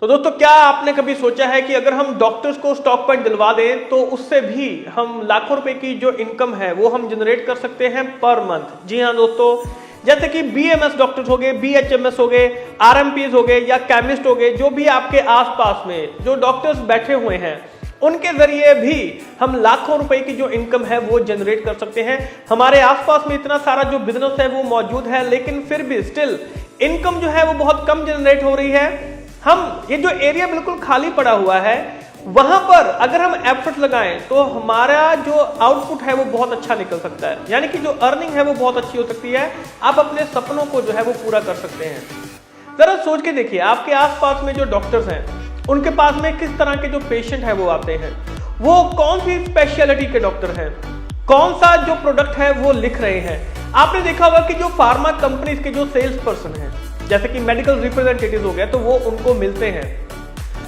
तो दोस्तों, क्या आपने कभी सोचा है कि अगर हम डॉक्टर्स को स्टॉक पॉइंट दिलवा दें तो उससे भी हम लाखों रुपए की जो इनकम है वो हम जनरेट कर सकते हैं पर मंथ। जी हाँ दोस्तों, जैसे कि बीएमएस डॉक्टर्स हो गए, बीएचएमएस हो गए, आरएमपीज हो गए या केमिस्ट हो गए, जो भी आपके आसपास में जो डॉक्टर्स बैठे हुए हैं, उनके जरिए भी हम लाखों रुपए की जो इनकम है वो जनरेट कर सकते हैं। हमारे आसपास में इतना सारा जो बिजनेस है वो मौजूद है, लेकिन फिर भी स्टिल इनकम जो है वो बहुत कम जनरेट हो रही है। हम ये जो एरिया बिल्कुल खाली पड़ा हुआ है, वहां पर अगर हम एफर्ट लगाएं तो हमारा जो आउटपुट है वो बहुत अच्छा निकल सकता है, यानी कि जो अर्निंग है वो बहुत अच्छी हो सकती है। आप अपने सपनों को जो है वो पूरा कर सकते हैं। जरा सोच के देखिए, आपके आसपास में जो डॉक्टर्स हैं उनके पास में किस तरह के जो पेशेंट है वो आते हैं, वो कौन सी स्पेशलिटी के डॉक्टर हैं, कौन सा जो प्रोडक्ट है वो लिख रहे हैं। आपने देखा होगा कि जो फार्मा कंपनीज के जो सेल्स पर्सन हैं, जैसे कि मेडिकल रिप्रेजेंटेटिव हो गया, तो वो उनको मिलते हैं।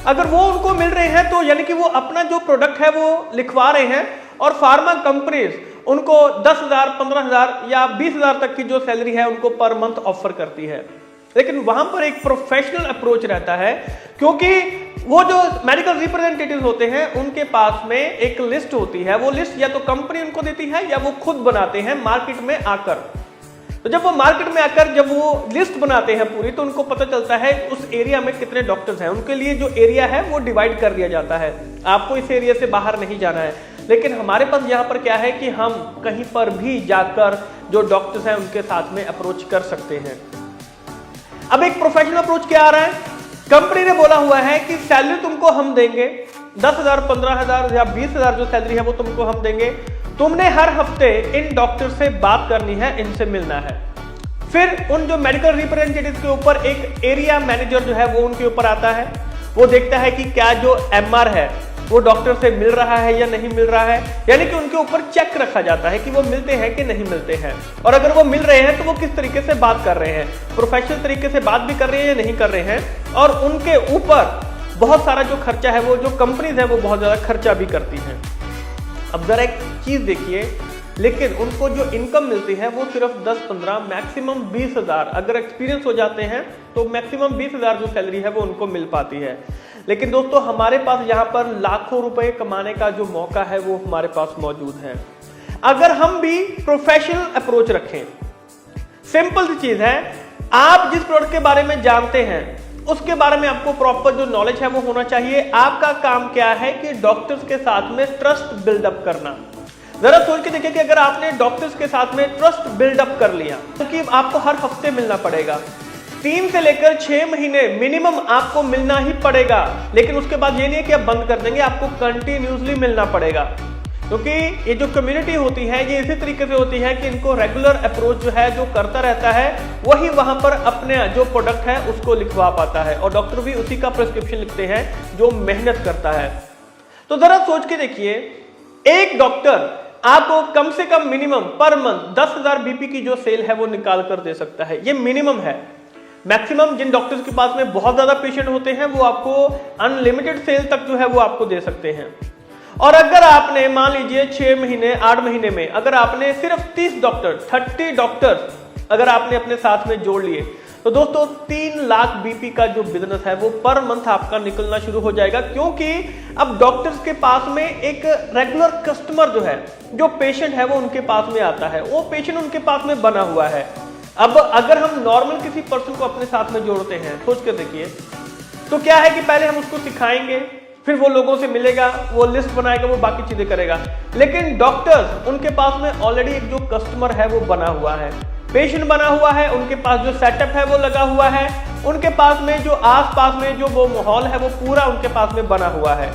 अगर वो उनको मिल रहे हैं तो यानी कि वो अपना जो प्रोडक्ट है वो लिखवा रहे हैं, और फार्मा कंपनीज उनको 10,000, 15,000 या 20,000 तक की जो सैलरी है उनको पर मंथ ऑफर करती है। लेकिन वहां पर एक प्रोफेशनल अप्रोच रहता है, क्योंकि वो जो मेडिकल रिप्रेजेंटेटिव होते हैं उनके पास में एक लिस्ट होती है। वो लिस्ट या तो कंपनी उनको देती है या वो खुद बनाते हैं मार्केट में आकर। तो जब वो मार्केट में आकर जब वो लिस्ट बनाते हैं पूरी, तो उनको पता चलता है उस एरिया में कितने डॉक्टर्स हैं। उनके लिए जो एरिया है वो डिवाइड कर दिया जाता है, आपको इस एरिया से बाहर नहीं जाना है। लेकिन हमारे पास यहाँ पर क्या है कि हम कहीं पर भी जाकर जो डॉक्टर्स हैं उनके साथ में अप्रोच कर सकते हैं। अब एक प्रोफेशनल अप्रोच क्या आ रहा है, कंपनी ने बोला हुआ है कि सैलरी तुमको हम देंगे 10,000, 15,000 या 20,000 जो सैलरी है वो तुमको हम देंगे। तुमने हर हफ्ते इन डॉक्टर से बात करनी है, इनसे मिलना है। फिर उन जो मेडिकल रिप्रेजेंटेटिव के ऊपर एक एरिया मैनेजर जो है वो उनके ऊपर आता है। वो देखता है कि क्या जो एमआर है वो डॉक्टर से मिल रहा है या नहीं मिल रहा है, यानी कि उनके ऊपर चेक रखा जाता है कि वो मिलते हैं कि नहीं मिलते हैं। और अगर वो मिल रहे हैं तो वो किस तरीके से बात कर रहे हैं, प्रोफेशनल तरीके से बात भी कर रहे हैं या नहीं कर रहे हैं। और उनके ऊपर बहुत सारा जो खर्चा है, वो जो कंपनीज है वो बहुत ज्यादा खर्चा भी करती हैं। अब जरा एक चीज देखिए, लेकिन उनको जो इनकम मिलती है वो सिर्फ 10-15 मैक्सिमम 20,000, अगर एक्सपीरियंस हो जाते हैं तो मैक्सिमम 20,000 जो सैलरी है वो उनको मिल पाती है। लेकिन दोस्तों, हमारे पास यहाँ पर लाखों रुपए कमाने का जो मौका है वो हमारे पास मौजूद है, अगर हम भी प्रोफेशनल अप्रोच रखें। सिंपल सी चीज है, आप जिस प्रोडक्ट के बारे में जानते हैं उसके बारे में आपको प्रॉपर जो नॉलेज है वो होना चाहिए। आपका काम क्या है कि डॉक्टर्स के साथ में ट्रस्ट बिल्डअप करना। जरा सोच के देखिए कि अगर आपने डॉक्टर्स के साथ में ट्रस्ट बिल्डअप कर लिया, क्योंकि तो आपको हर हफ्ते मिलना पड़ेगा, 3 से लेकर 6 महीने मिनिमम आपको मिलना ही पड़ेगा। लेकिन उसके बाद ये नहीं है कि आप बंद कर देंगे, आपको कंटिन्यूसली मिलना पड़ेगा। क्योंकि ये जो कम्युनिटी होती है ये इसी तरीके से होती है कि इनको रेगुलर अप्रोच जो है जो करता रहता है वही वहां पर अपने जो प्रोडक्ट है उसको लिखवा पाता है, और डॉक्टर भी उसी का प्रिस्क्रिप्शन लिखते हैं जो मेहनत करता है। तो जरा सोच के देखिए, एक डॉक्टर आपको कम से कम मिनिमम पर मंथ 10,000 बीपी की जो सेल है वो निकाल कर दे सकता है। ये मिनिमम है। मैक्सिमम जिन डॉक्टर्स के पास में बहुत ज्यादा पेशेंट होते हैं वो आपको अनलिमिटेड सेल तक जो है वो आपको दे सकते हैं। और अगर आपने मान लीजिए 6 महीने 8 महीने में अगर आपने सिर्फ 30 डॉक्टर 30 डॉक्टर्स अगर आपने अपने साथ में जोड़ लिए, तो दोस्तों 3 लाख बीपी का जो बिजनेस है वो पर मंथ आपका निकलना शुरू हो जाएगा। क्योंकि अब डॉक्टर्स के पास में एक रेगुलर कस्टमर जो है, जो पेशेंट है वो उनके पास में आता है, वो पेशेंट उनके पास में बना हुआ है। अब अगर हम नॉर्मल किसी पर्सन को अपने साथ में जोड़ते हैं, सोच के देखिए, तो क्या है कि पहले हम उसको सिखाएंगे, फिर वो लोगों से मिलेगा, वो लिस्ट बनाएगा, वो बाकी चीजें करेगा। लेकिन डॉक्टर्स उनके पास में ऑलरेडी एक जो कस्टमर है वो बना हुआ है, पेशेंट बना हुआ है, उनके पास जो सेटअप है वो लगा हुआ है, उनके पास में जो आसपास में जो वो माहौल है वो पूरा उनके पास में बना हुआ है।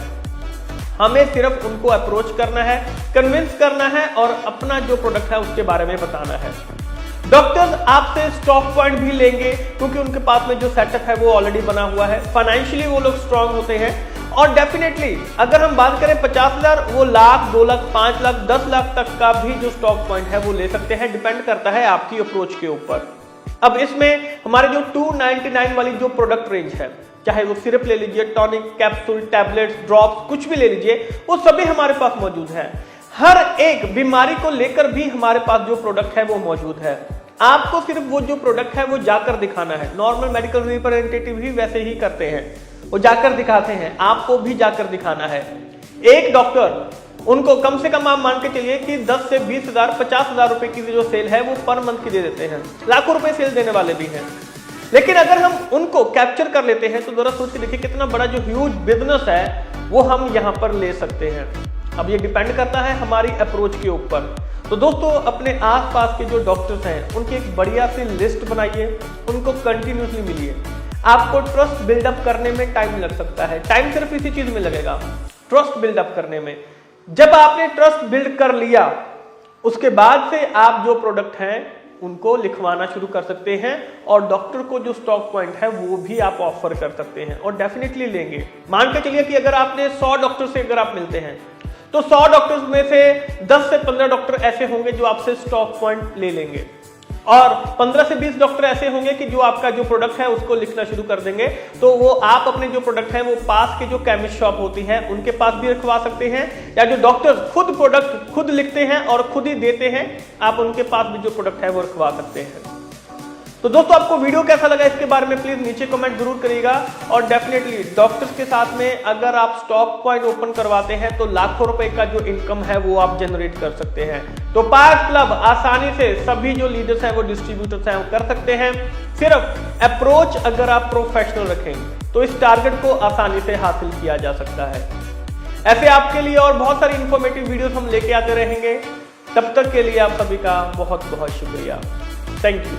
हमें सिर्फ उनको अप्रोच करना है, कन्विंस करना है और अपना जो प्रोडक्ट है उसके बारे में बताना है। डॉक्टर्स आपसे स्टॉक पॉइंट भी लेंगे क्योंकि उनके पास में जो सेटअप है वो ऑलरेडी बना हुआ है, फाइनेंशियली वो लोग स्ट्रांग होते हैं। और डेफिनेटली अगर हम बात करें 50,000, वो लाख, 2 लाख, 5 लाख, 10 लाख तक का भी जो स्टॉक पॉइंट है वो ले सकते हैं, डिपेंड करता है आपकी अप्रोच के ऊपर। अब इसमें हमारे जो 299 वाली जो प्रोडक्ट रेंज है, चाहे वो सिरप ले लीजिए, टॉनिक, कैप्सूल, टैबलेट्स, ड्रॉप्स, कुछ भी ले लीजिए, वो सभी हमारे पास मौजूद है। हर एक बीमारी को लेकर भी हमारे पास जो प्रोडक्ट है वो मौजूद है। आपको सिर्फ वो जो प्रोडक्ट है वो जाकर दिखाना है। नॉर्मल मेडिकल रिप्रेजेंटेटिव ही वैसे ही करते हैं। वो जाकर दिखाते हैं, आपको भी जाकर दिखाना है। एक डॉक्टर उनको कम से कम आप मान के चलिए कि 10 से 20,000 50,000 रुपए की जो सेल है वो पर मंथ की दे देते हैं, लाखों रुपए सेल देने वाले भी हैं। लेकिन अगर हम उनको कैप्चर कर लेते हैं तो जरा सोच के देखिए कितना बड़ा जो ह्यूज बिजनेस है वो हम यहाँ पर ले सकते हैं। अब ये डिपेंड करता है हमारी अप्रोच के ऊपर। तो दोस्तों अपने आसपास के जो डॉक्टर्स हैं उनकी एक बढ़िया सी लिस्ट बनाइए, उनको कंटिन्यूसली मिलिए। आपको ट्रस्ट बिल्डअप करने में टाइम लग सकता है, टाइम सिर्फ इसी चीज में लगेगा, ट्रस्ट बिल्डअप करने में। जब आपने ट्रस्ट बिल्ड कर लिया उसके बाद से आप जो प्रोडक्ट हैं उनको लिखवाना शुरू कर सकते हैं और डॉक्टर को जो स्टॉक पॉइंट है वो भी आप ऑफर कर सकते हैं और डेफिनेटली लेंगे। मान के चलिए कि अगर आपने 100 डॉक्टर से अगर आप मिलते हैं तो 100 डॉक्टर्स में से 10 से 15 डॉक्टर ऐसे होंगे जो आपसे स्टॉक पॉइंट ले लेंगे और 15 से 20 डॉक्टर ऐसे होंगे कि जो आपका जो प्रोडक्ट है उसको लिखना शुरू कर देंगे। तो वो आप अपने जो प्रोडक्ट है वो पास के जो केमिस्ट शॉप होती है उनके पास भी रखवा सकते हैं, या जो डॉक्टर्स खुद प्रोडक्ट खुद लिखते हैं और खुद ही देते हैं आप उनके पास भी जो प्रोडक्ट है वो रखवा सकते हैं। तो दोस्तों आपको वीडियो कैसा लगा इसके बारे में प्लीज नीचे कमेंट जरूर करिएगा और डेफिनेटली डॉक्टर्स के साथ में अगर आप स्टॉक पॉइंट ओपन करवाते हैं तो लाखों रुपए का जो इनकम है वो आप जनरेट कर सकते हैं। तो पायर्स क्लब आसानी से सभी जो लीडर्स हैं वो डिस्ट्रीब्यूटर्स हैं वो कर सकते हैं। सिर्फ अप्रोच अगर आप प्रोफेशनल रखें तो इस टारगेट को आसानी से हासिल किया जा सकता है। ऐसे आपके लिए और बहुत सारी इंफॉर्मेटिव वीडियोस हम लेके आते रहेंगे। तब तक के लिए आप सभी का बहुत बहुत शुक्रिया। Thank you.